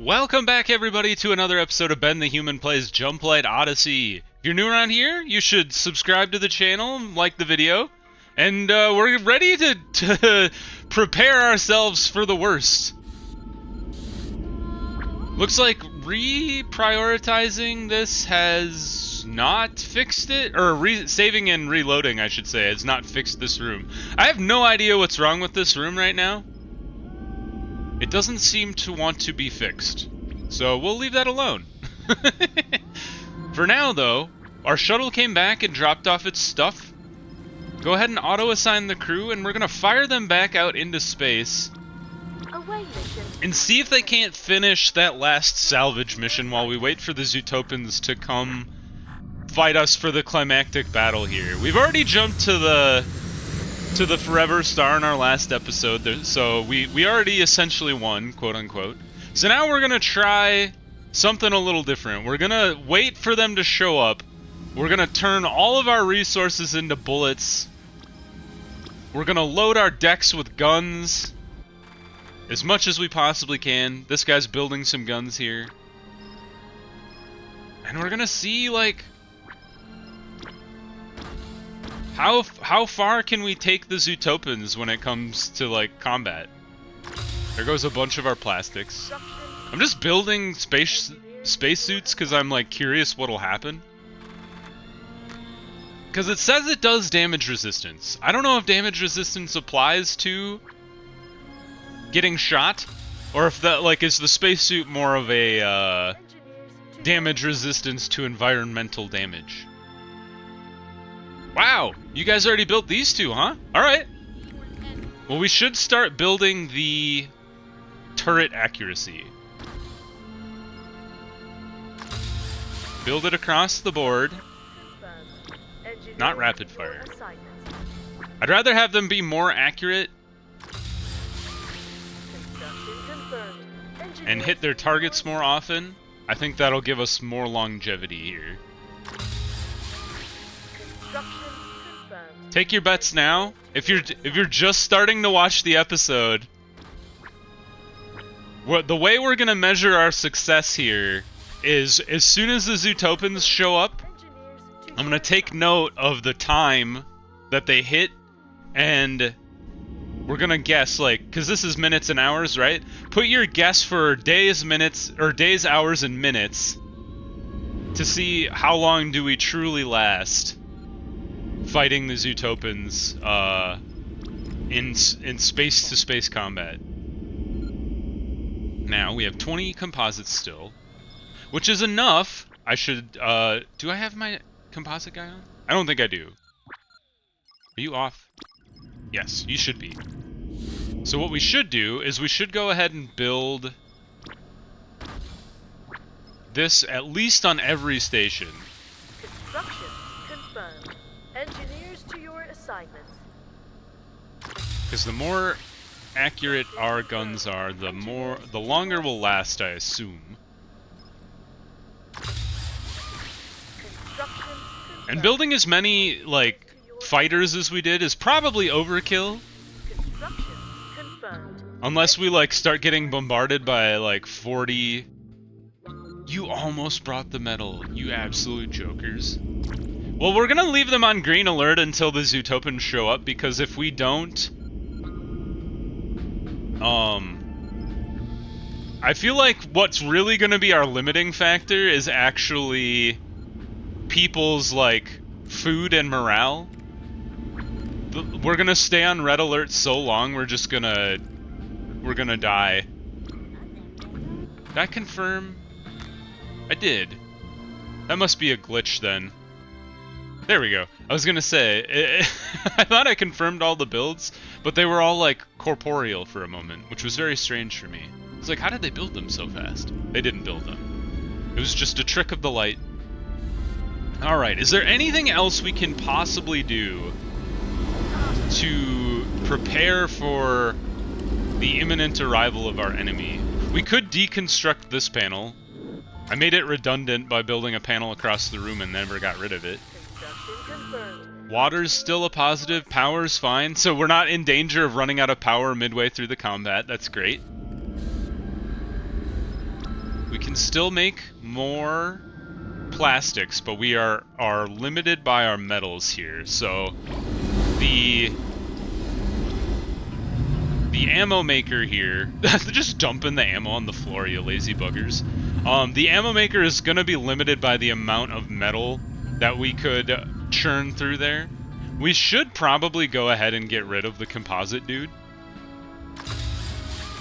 Welcome back, everybody, to another episode of Ben the Human Plays Jumplight Odyssey. If you're new around here, you should subscribe to the channel, like the video, and we're ready to prepare ourselves for the worst. Looks like reprioritizing this has not fixed it, or saving and reloading, I should say, has not fixed this room. I have no idea what's wrong with this room right now. It doesn't seem to want to be fixed, so we'll leave that alone. For now, though, our shuttle came back and dropped off its stuff. Go ahead and auto-assign the crew, and we're gonna fire them back out into space and see if they can't finish that last salvage mission while we wait for the Zootopans to come fight us for the climactic battle here. We've already jumped to the forever star in our last episode, so we already essentially won, quote unquote. So now we're gonna try something a little different. We're gonna wait for them to show up. We're gonna turn all of our resources into bullets. We're gonna load our decks with guns as much as we possibly can. This guy's building some guns here. And we're gonna see, like, how far can we take the Zootopans when it comes to, like, combat? There goes a bunch of our plastics. I'm just building spacesuits because I'm, like, curious what'll happen. Because it says it does damage resistance. I don't know if damage resistance applies to getting shot, or if that, like, is the spacesuit more of a damage resistance to environmental damage. Wow, you guys already built these two, huh? Alright. Well, we should start building the turret accuracy. Build it across the board. Not rapid fire. I'd rather have them be more accurate and hit their targets more often. I think that'll give us more longevity here. Take your bets now. If you're just starting to watch the episode, the way we're gonna measure our success here is as soon as the Zootopans show up, I'm gonna take note of the time that they hit, and we're gonna guess, like, because this is minutes and hours, right? Put your guess for days, minutes, or days, hours, and minutes to see how long do we truly last fighting the Zootopans in space-to-space combat. Now, we have 20 composites still, which is enough. I should, do I have my composite guy on? I don't think I do. Are you off? Yes, you should be. So what we should do is we should go ahead and build this at least on every station. Construction confirmed. Engineers to your assignments. Because the more accurate our guns are, the longer we'll last, I assume. And building as many, like, fighters as we did is probably overkill. Unless we, like, start getting bombarded by, like, 40... You almost brought the medal, you absolute jokers. Well, we're gonna leave them on green alert until the Zootopans show up, because if we don't... I feel like what's really gonna be our limiting factor is actually people's, like, food and morale. We're gonna stay on red alert so long, we're gonna die. Did I confirm? I did. That must be a glitch then. There we go. I was gonna say, I thought I confirmed all the builds, but they were all, like, corporeal for a moment, which was very strange for me. It's like, how did they build them so fast? They didn't build them. It was just a trick of the light. Alright, is there anything else we can possibly do to prepare for the imminent arrival of our enemy? We could deconstruct this panel. I made it redundant by building a panel across the room and never got rid of it. Water's still a positive, power's fine, so we're not in danger of running out of power midway through the combat. That's great. We can still make more plastics, but we are limited by our metals here. So the ammo maker here, just dumping the ammo on the floor, you lazy buggers. The ammo maker is going to be limited by the amount of metal that we could churn through there. We should probably go ahead and get rid of the composite dude.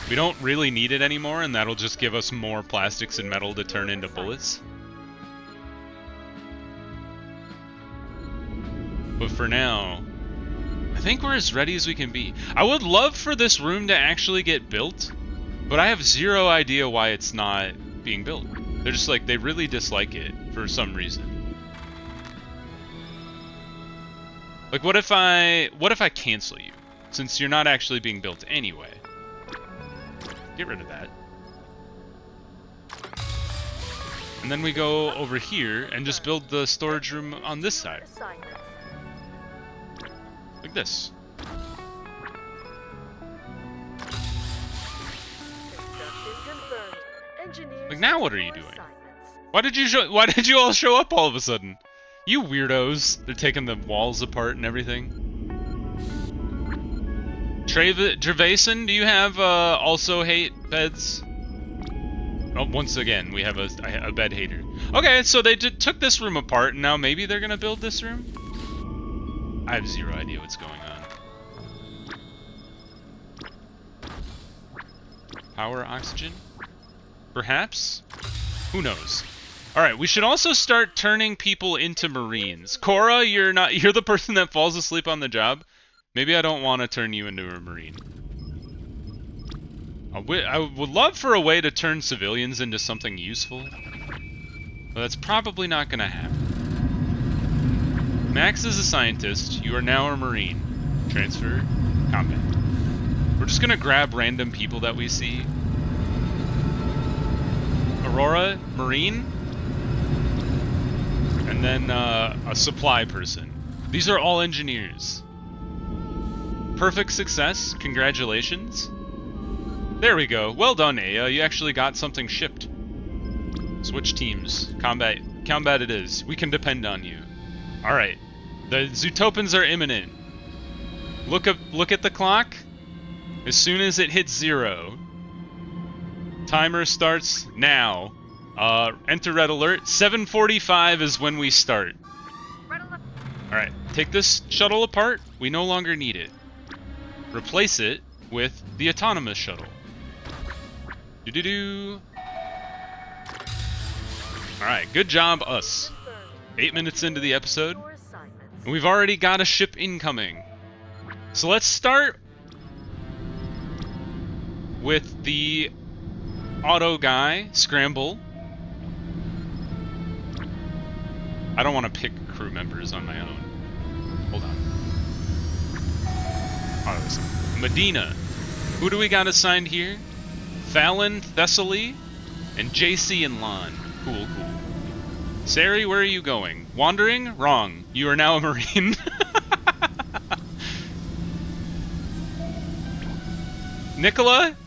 We don't really need it anymore, and that'll just give us more plastics and metal to turn into bullets. But for now, I think we're as ready as we can be. I would love for this room to actually get built, but I have zero idea why it's not being built. They're just like, they really dislike it for some reason. Like, what if I cancel you, since you're not actually being built anyway? Get rid of that. And then we go over here and just build the storage room on this side. Like this. Like, now what are you doing? Why did you all show up all of a sudden? You weirdos. They're taking the walls apart and everything. Trevason, do you have also hate beds? Oh, once again, we have a bed hater. Okay, so they took this room apart, and now maybe they're gonna build this room? I have zero idea what's going on. Power oxygen? Perhaps? Who knows? Alright, we should also start turning people into Marines. Cora, you're the person that falls asleep on the job. Maybe I don't want to turn you into a Marine. I would love for a way to turn civilians into something useful, but that's probably not going to happen. Max is a scientist. You are now a Marine. Transfer. Combat. We're just going to grab random people that we see. Aurora, Marine. And then a supply person. These are all engineers. Perfect success. Congratulations. There we go. Well done, Aya. You actually got something shipped. Switch teams. Combat it is. We can depend on you. Alright. The Zootopans are imminent. Look at the clock. As soon as it hits 0. Timer starts now. Enter red alert. 7:45 is when we start. Alright. Take this shuttle apart. We no longer need it. Replace it with the autonomous shuttle. Do-do-do. Alright, good job, us. 8 minutes into the episode, and we've already got a ship incoming. So let's start with the auto guy, Scramble. I don't want to pick crew members on my own. Hold on. Medina. Who do we got assigned here? Fallon, Thessaly, and JC and Lon. Cool. Sari, where are you going? Wandering? Wrong. You are now a Marine. Nicola?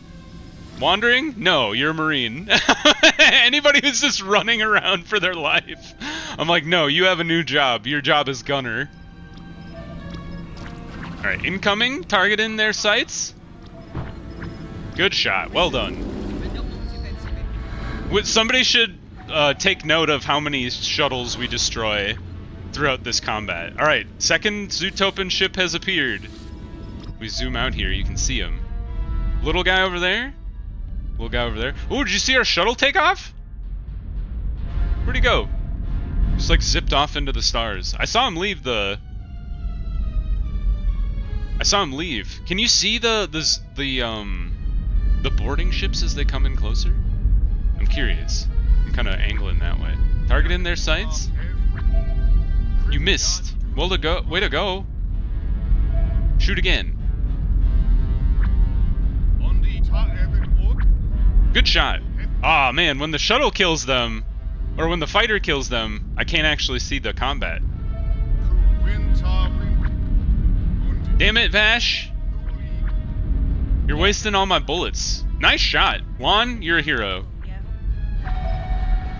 Wandering? No, you're a Marine. Anybody who's just running around for their life. I'm like, no, you have a new job. Your job is gunner. Alright, incoming. Target in their sights. Good shot. Well done. Somebody should take note of how many shuttles we destroy throughout this combat. Alright, second Zootopan ship has appeared. We zoom out here, you can see him. Little guy over there. Little guy over there. Oh, did you see our shuttle take off? Where'd he go? Just like zipped off into the stars. I saw him leave the... Can you see the boarding ships as they come in closer? I'm curious. I'm kind of angling that way. Target in their sights. You missed. Well to go. Way to go. Shoot again. Good shot. Ah, man, when the shuttle kills them, or when the fighter kills them, I can't actually see the combat. Damn it, Vash. You're wasting all my bullets. Nice shot. Lon, you're a hero.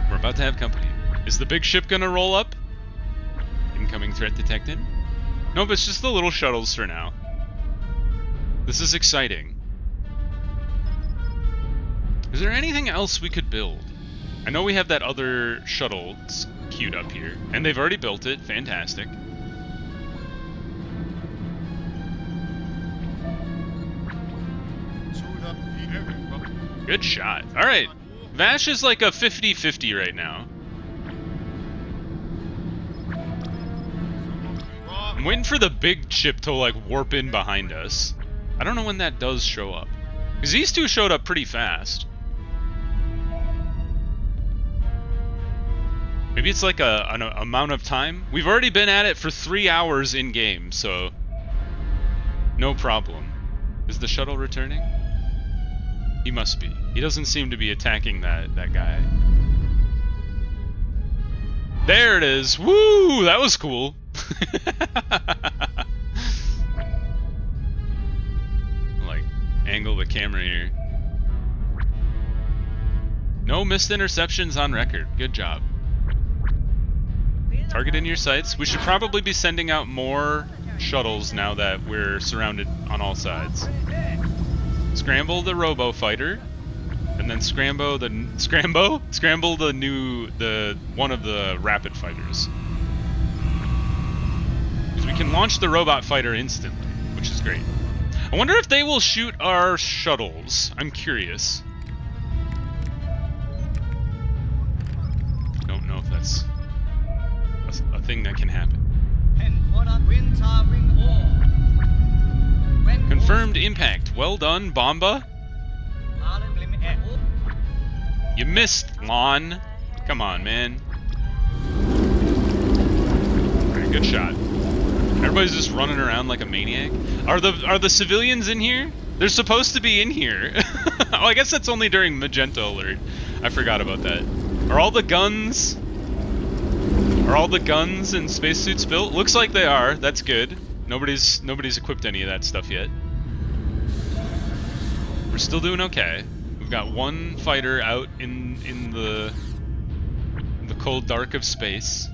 We're about to have company. Is the big ship gonna roll up? Incoming threat detected. Nope, it's just the little shuttles for now. This is exciting. Is there anything else we could build? I know we have that other shuttle queued up here, and they've already built it. Fantastic. Good shot. Alright. Vash is like a 50-50 right now. I'm waiting for the big ship to like warp in behind us. I don't know when that does show up. Because these two showed up pretty fast. Maybe it's like an amount of time. We've already been at it for 3 hours in game, so no problem. Is the shuttle returning? He must be. He doesn't seem to be attacking that guy. There it is. Woo! That was cool. Like, angle the camera here. No missed interceptions on record. Good job. Target in your sights. We should probably be sending out more shuttles now that we're surrounded on all sides. Scramble the robo fighter, and then scramble the one of the rapid fighters. Because we can launch the robot fighter instantly, which is great. I wonder if they will shoot our shuttles. I'm curious. Don't know if that's a thing that can happen. Confirmed impact. Well done, Bomba. You missed, Lon. Come on, man. Alright, good shot. Everybody's just running around like a maniac. Are the civilians in here? They're supposed to be in here. Oh, I guess that's only during Magenta Alert. I forgot about that. Are all the guns and spacesuits built? Looks like they are. That's good. Nobody's equipped any of that stuff yet. We're still doing okay. We've got one fighter out in the cold dark of space.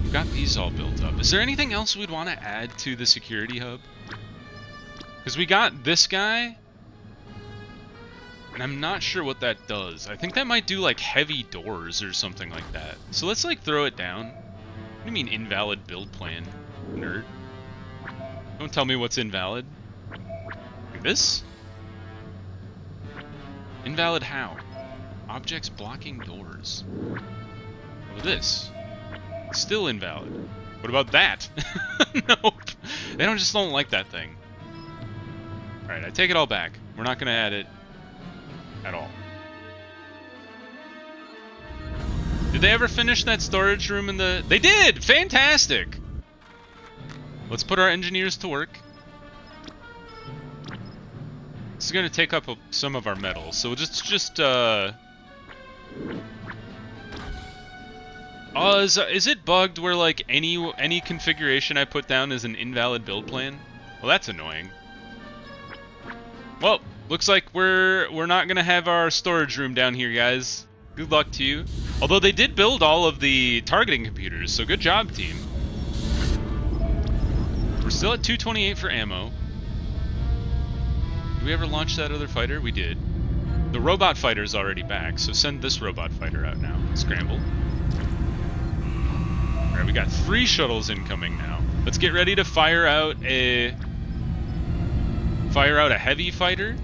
We've got these all built up. Is there anything else we'd want to add to the security hub? Because we got this guy, and I'm not sure what that does. I think that might do like heavy doors or something like that. So let's like throw it down. What do you mean invalid build plan, nerd? Don't tell me what's invalid. Like this? Invalid how? Objects blocking doors. What about this? Still invalid. What about that? Nope. They don't like that thing. Alright, I take it all back. We're not gonna add it at all. Did they ever finish that storage room in the... They did! Fantastic! Let's put our engineers to work. This is going to take up some of our metal, so we'll just is it bugged where like any configuration I put down is an invalid build plan? Well, that's annoying. Well, looks like we're not going to have our storage room down here, guys. Good luck to you. Although they did build all of the targeting computers, so good job, team. We're still at 228 for ammo. Did we ever launch that other fighter? We did. The robot fighter's already back, so send this robot fighter out now. Scramble. Alright, we got 3 shuttles incoming now. Let's get ready to fire out a heavy fighter.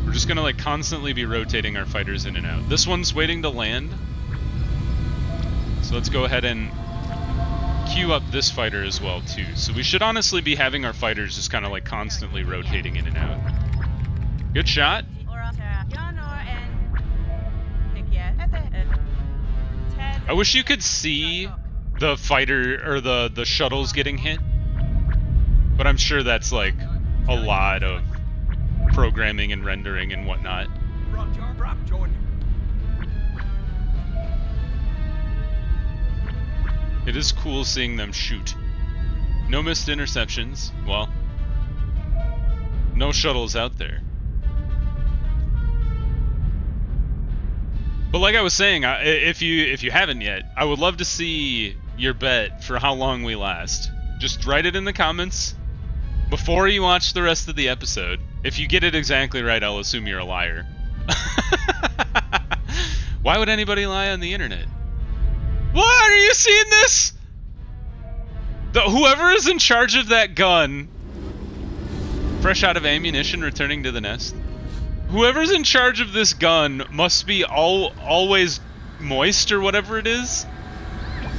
We're just gonna like constantly be rotating our fighters in and out. This one's waiting to land. So let's go ahead and queue up this fighter as well too. So we should honestly be having our fighters just kind of like constantly rotating in and out. Good shot. I wish you could see the fighter or the shuttles getting hit, but I'm sure that's like a lot of programming and rendering and whatnot. It is cool seeing them shoot. No missed interceptions. Well, no shuttles out there. But like I was saying, if you haven't yet, I would love to see your bet for how long we last. Just write it in the comments before you watch the rest of the episode. If you get it exactly right, I'll assume you're a liar. Why would anybody lie on the internet? What? Are you seeing this? Whoever is in charge of that gun, fresh out of ammunition, returning to the nest. Whoever's in charge of this gun must be always moist or whatever it is.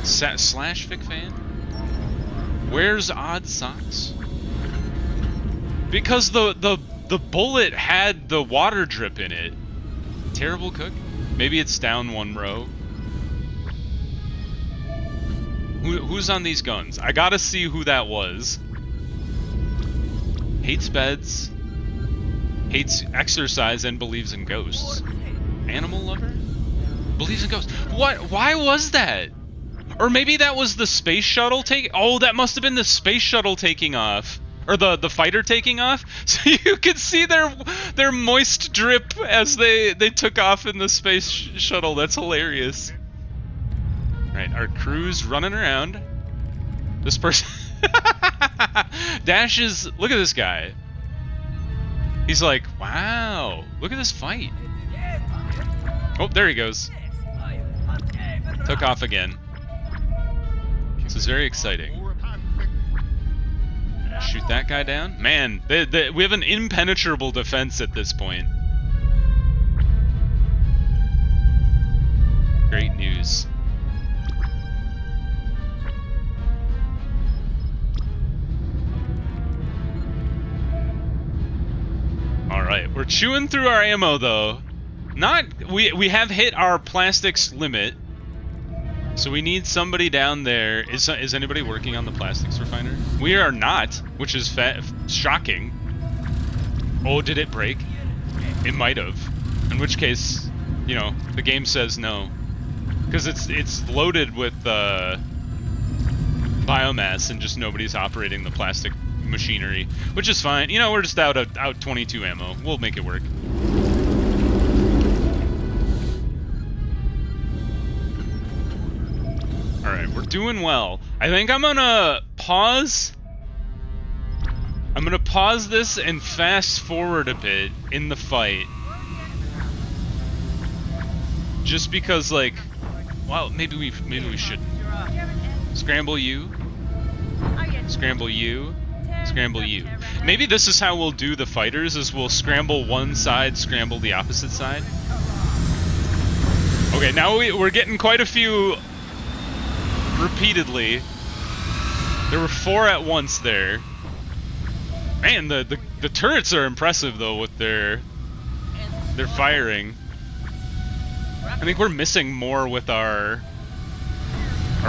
Slash Vic fan? Wears odd socks? Because the bullet had the water drip in it. Terrible cook? Maybe it's down one row. Who's on these guns? I gotta see who that was. Hates beds. Hates exercise and believes in ghosts. Animal lover? Believes in ghosts. What? Why was that? Or maybe that was the space shuttle oh, that must have been the space shuttle taking off. Or the fighter taking off. So you could see their moist drip as they took off in the space shuttle. That's hilarious. Right, our crew's running around. This person... Dash is... Look at this guy. He's like, wow, look at this fight. Oh, there he goes. Took off again. This is very exciting. Shoot that guy down? Man, we have an impenetrable defense at this point. Great news. Alright, we're chewing through our ammo though. We have hit our plastics limit. So we need somebody down there. Is anybody working on the plastics refiner? We are not, which is shocking. Oh, did it break? It might have. In which case, you know, the game says no. Because it's loaded with biomass and just nobody's operating the plastic machinery, which is fine. You know, we're just out 22 ammo. We'll make it work. Alright, we're doing well. I think I'm gonna pause. I'm gonna pause this and fast forward a bit in the fight. Just because, like, well, maybe we shouldn't. Scramble you. Scramble you. Scramble you. Maybe this is how we'll do the fighters, is we'll scramble one side, scramble the opposite side. Okay, now we're getting quite a few repeatedly. There were 4 at once there. Man, the turrets are impressive though with their firing. I think we're missing more with our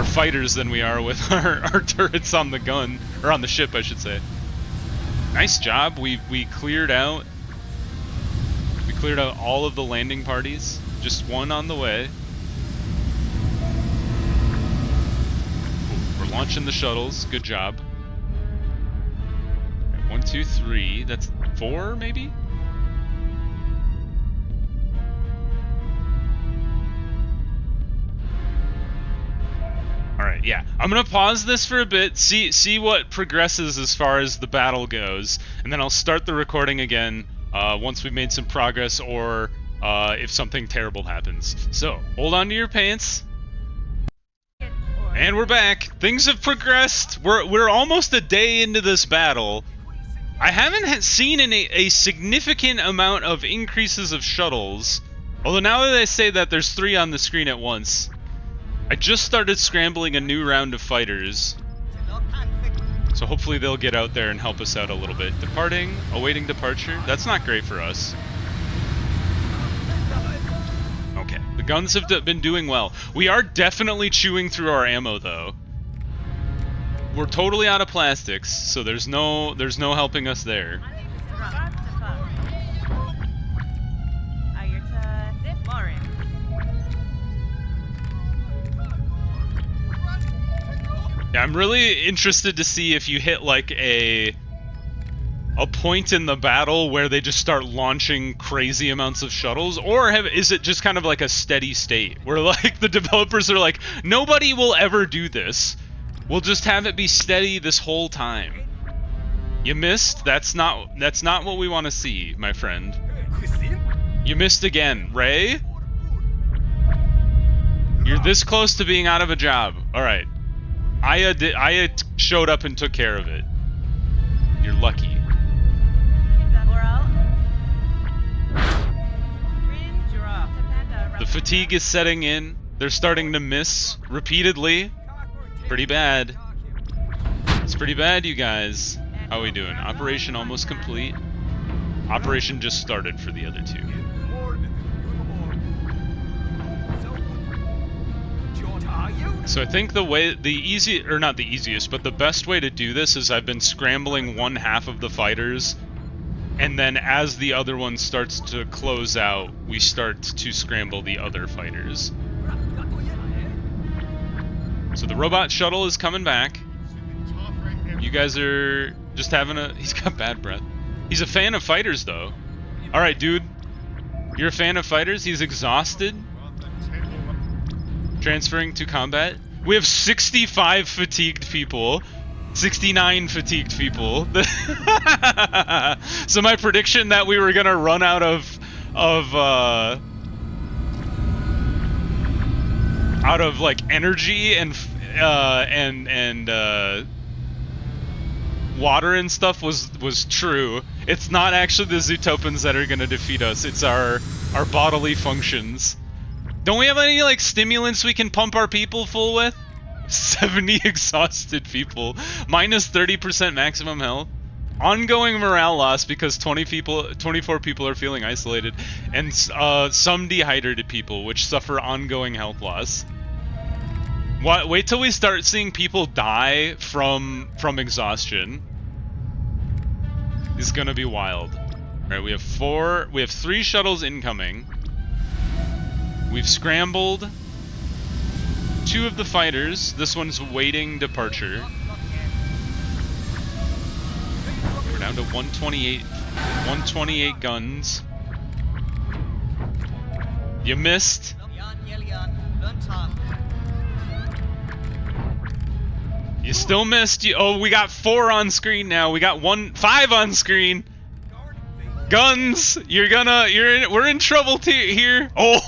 fighters than we are with our turrets on the gun, or on the ship, I should say. Nice job. We cleared out all of the landing parties. Just one on the way. Ooh, we're launching the shuttles. Good job. Right, 1, 2, 3. That's 4, maybe? Alright, yeah. I'm gonna pause this for a bit, see what progresses as far as the battle goes, and then I'll start the recording again once we've made some progress, or if something terrible happens. So, hold on to your pants. And we're back. Things have progressed. We're almost a day into this battle. I haven't seen a significant amount of increases of shuttles, although now that I say that, there's 3 on the screen at once. I just started scrambling a new round of fighters, so hopefully they'll get out there and help us out a little bit. Departing, awaiting departure. That's not great for us. Okay, the guns have been doing well. We are definitely chewing through our ammo though. We're totally out of plastics, so there's no helping us there. Yeah, I'm really interested to see if you hit like a a point in the battle where they just start launching crazy amounts of shuttles, or is it just kind of like a steady state where like the developers are like, nobody will ever do this, we'll just have it be steady this whole time? You missed. That's not what we want to see, my friend. You missed again, Ray. You're this close to being out of a job. All right, Aya showed up and took care of it. You're lucky. The fatigue is setting in. They're starting to miss repeatedly. Pretty bad. It's pretty bad, you guys. How are we doing? Operation almost complete. Operation just started for the other two. So I think the best way to do this is I've been scrambling one half of the fighters, and then as the other one starts to close out, we start to scramble the other fighters. So the robot shuttle is coming back. You guys are just having a... He's got bad breath. He's a fan of fighters, though. Alright, dude. You're a fan of fighters? He's exhausted. Transferring to combat. We have 65 fatigued people. 69 fatigued people. So my prediction that we were gonna run out of like energy and water and stuff was true. It's not actually the Zootopans that are gonna defeat us. It's our bodily functions. Don't we have any like stimulants we can pump our people full with? 70 exhausted people, minus 30% maximum health, ongoing morale loss because 24 people are feeling isolated, and some dehydrated people which suffer ongoing health loss. Wait till we start seeing people die from exhaustion. It's gonna be wild. All right, we have 3 shuttles incoming. We've scrambled 2 of the fighters. This one's waiting departure. We're down to 128 guns. You missed. You still missed. Oh, we got 4 on screen now. We got 5 on screen. Guns! We're in trouble here. Oh!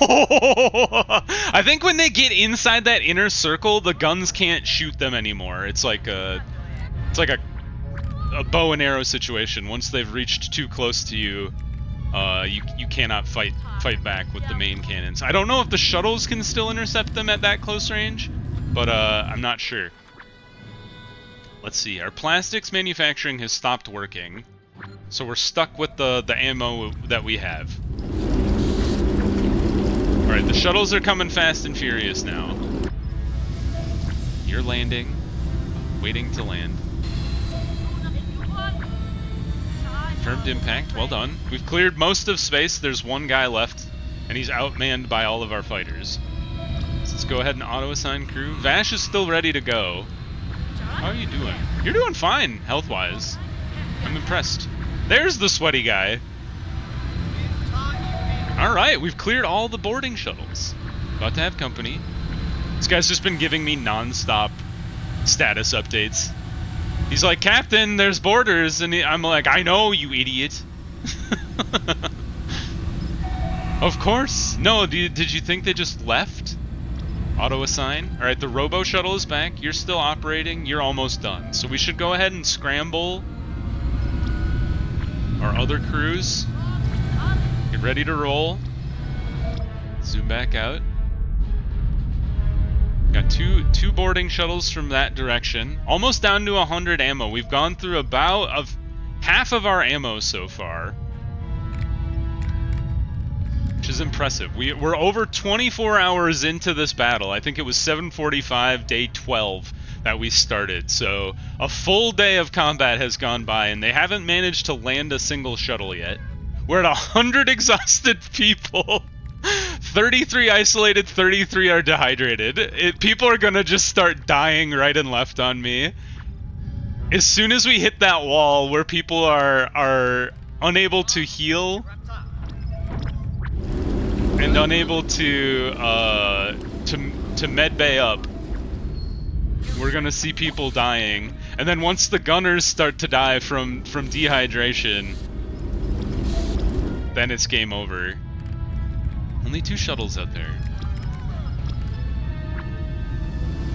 I think when they get inside that inner circle, the guns can't shoot them anymore. It's like a bow and arrow situation. Once they've reached too close to you, you cannot fight back with the main cannons. I don't know if the shuttles can still intercept them at that close range, but I'm not sure. Let's see. Our plastics manufacturing has stopped working. So we're stuck with the ammo that we have. Alright, the shuttles are coming fast and furious now. You're landing. Waiting to land. Confirmed impact. Well done. We've cleared most of space. There's 1 guy left, and he's outmanned by all of our fighters. So let's go ahead and auto-assign crew. Vash is still ready to go. How are you doing? You're doing fine, health-wise. I'm impressed. There's the sweaty guy. Alright, we've cleared all the boarding shuttles. About to have company. This guy's just been giving me non-stop status updates. He's like, Captain, there's boarders, and I'm like, I know, you idiot. Of course. No, did you think they just left? Auto-assign. Alright, the robo shuttle is back. You're still operating. You're almost done. So we should go ahead and scramble our other crews. Get ready to roll. Zoom back out. Got two boarding shuttles from that direction. Almost down to 100 ammo. We've gone through about half of our ammo so far, which is impressive. We're over 24 hours into this battle. I think it was 7:45, day 12 that we started. So a full day of combat has gone by, and they haven't managed to land a single shuttle yet. We're at 100 exhausted people. 33 isolated, 33 are dehydrated. People are gonna just start dying right and left on me. as soon as we hit that wall where people are unable to heal and unable to medbay up, we're gonna see people dying. And then once the gunners start to die from dehydration, then it's game over. Only 2 shuttles out there.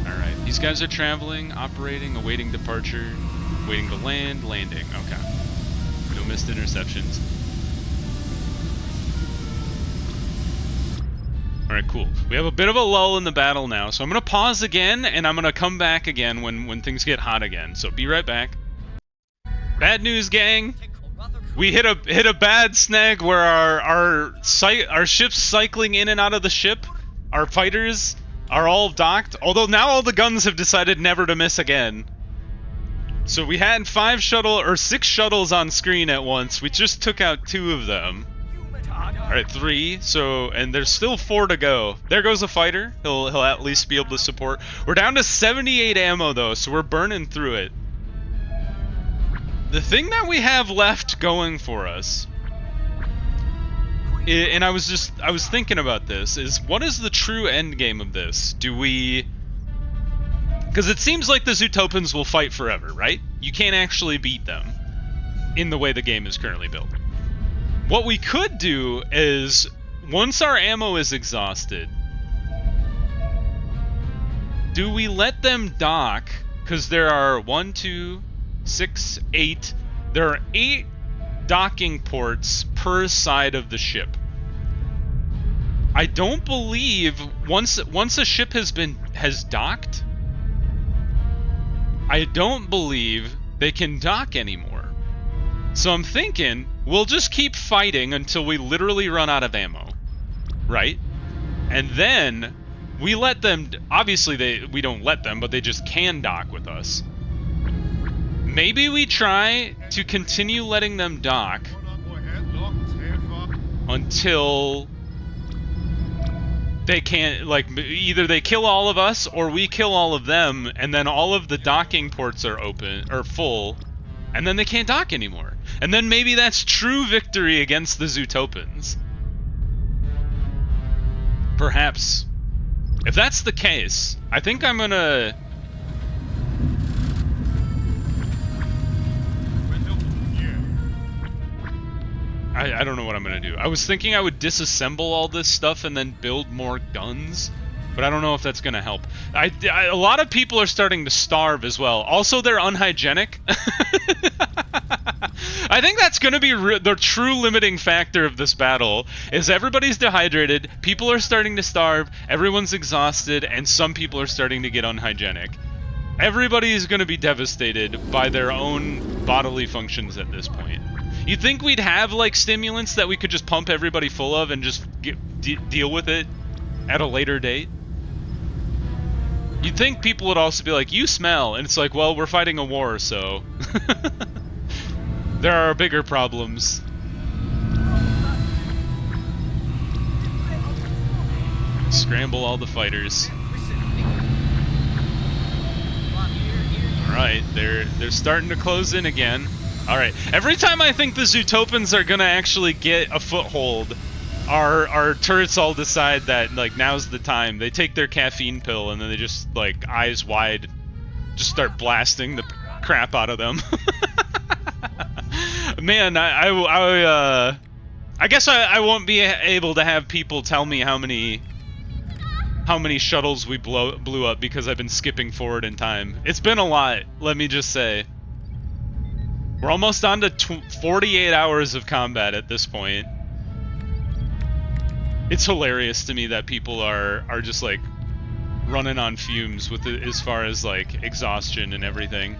Alright, these guys are traveling, operating, awaiting departure, waiting to land, landing. Okay. No missed interceptions. Alright, cool. We have a bit of a lull in the battle now, so I'm gonna pause again, and I'm gonna come back again when things get hot again. So be right back. Bad news, gang! We hit a bad snag where our ship's cycling in and out of the ship. Our fighters are all docked, although now all the guns have decided never to miss again. So we had 6 shuttles on screen at once. We just took out 2 of them. Alright, 3, so, and there's still 4 to go. There goes a fighter. He'll at least be able to support. We're down to 78 ammo though, so we're burning through it. The thing that we have left going for us, and I was thinking about this, is what is the true end game of this? Do we... Because it seems like the Zootopans will fight forever, right? You can't actually beat them in the way the game is currently built. What we could do is, once our ammo is exhausted, do we let them dock? Because there are 1, 2, 6, 8. There are 8 docking ports per side of the ship. I don't believe once a ship has docked, I don't believe they can dock anymore. So I'm thinking we'll just keep fighting until we literally run out of ammo, right? And then we let them. Obviously, we don't let them, but they just can dock with us. Maybe we try to continue letting them dock until they can't, like, either they kill all of us or we kill all of them, and then all of the docking ports are open or full, and then they can't dock anymore. And then maybe that's true victory against the Zootopans. Perhaps. If that's the case, I think I'm gonna... I don't know what I'm gonna do. I was thinking I would disassemble all this stuff and then build more guns, but I don't know if that's gonna help. A lot of people are starting to starve as well. Also, they're unhygienic. I think that's gonna be the true limiting factor of this battle, is everybody's dehydrated, people are starting to starve, everyone's exhausted, and some people are starting to get unhygienic. Everybody is gonna be devastated by their own bodily functions at this point. You'd think we'd have, like, stimulants that we could just pump everybody full of and just deal with it at a later date. You'd think people would also be like, you smell, and it's like, well, we're fighting a war, so... There are bigger problems. Scramble all the fighters. Alright, they're starting to close in again. Alright, every time I think the Zootopans are gonna actually get a foothold, our turrets all decide that, like, now's the time. They take their caffeine pill and then they just, like, eyes wide, just start blasting the crap out of them. Man, I guess I won't be able to have people tell me how many shuttles we blew up because I've been skipping forward in time. It's been a lot, let me just say. We're almost on to 48 hours of combat at this point. It's hilarious to me that people are just, like, running on fumes with it, as far as, like, exhaustion and everything.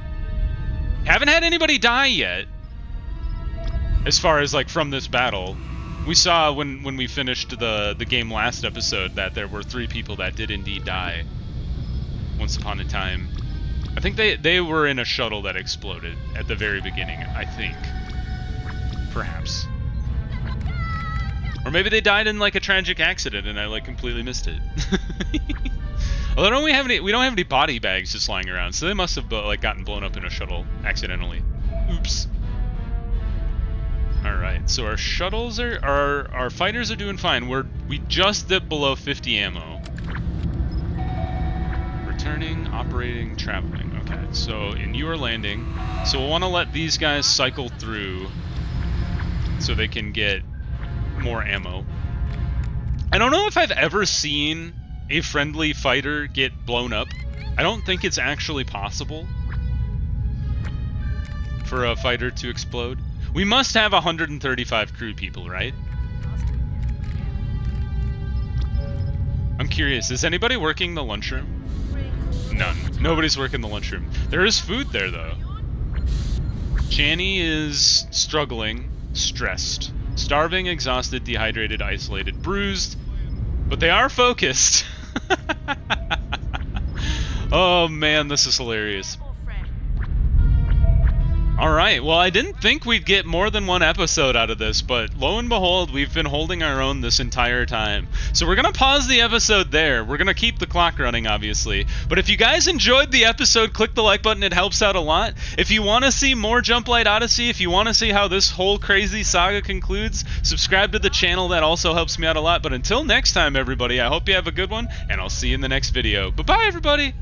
Haven't had anybody die yet, as far as, like, from this battle. We saw when we finished the game last episode that there were 3 people that did indeed die once upon a time. I think they were in a shuttle that exploded at the very beginning, I think. Perhaps. Or maybe they died in like a tragic accident and I like completely missed it. Although we don't have any body bags just lying around, so they must have like gotten blown up in a shuttle accidentally. Oops. All right, so our shuttles our fighters are doing fine. We just dipped below 50 ammo. Returning, operating, traveling. Okay, so and you are landing. So we'll want to let these guys cycle through so they can get more ammo. I don't know if I've ever seen a friendly fighter get blown up. I don't think it's actually possible for a fighter to explode. We must have 135 crew people, right? I'm curious, is anybody working the lunchroom? None. Nobody's working the lunchroom. There is food there, though. Chani is struggling, stressed, starving, exhausted, dehydrated, isolated, bruised, but they are focused. Oh man, this is hilarious. Alright, well I didn't think we'd get more than one episode out of this, but lo and behold, we've been holding our own this entire time. So we're gonna pause the episode there. We're gonna keep the clock running, obviously. But if you guys enjoyed the episode, click the like button, it helps out a lot. If you want to see more Jumplight Odyssey, if you want to see how this whole crazy saga concludes, subscribe to the channel, that also helps me out a lot. But until next time, everybody, I hope you have a good one, and I'll see you in the next video. Bye-bye, everybody!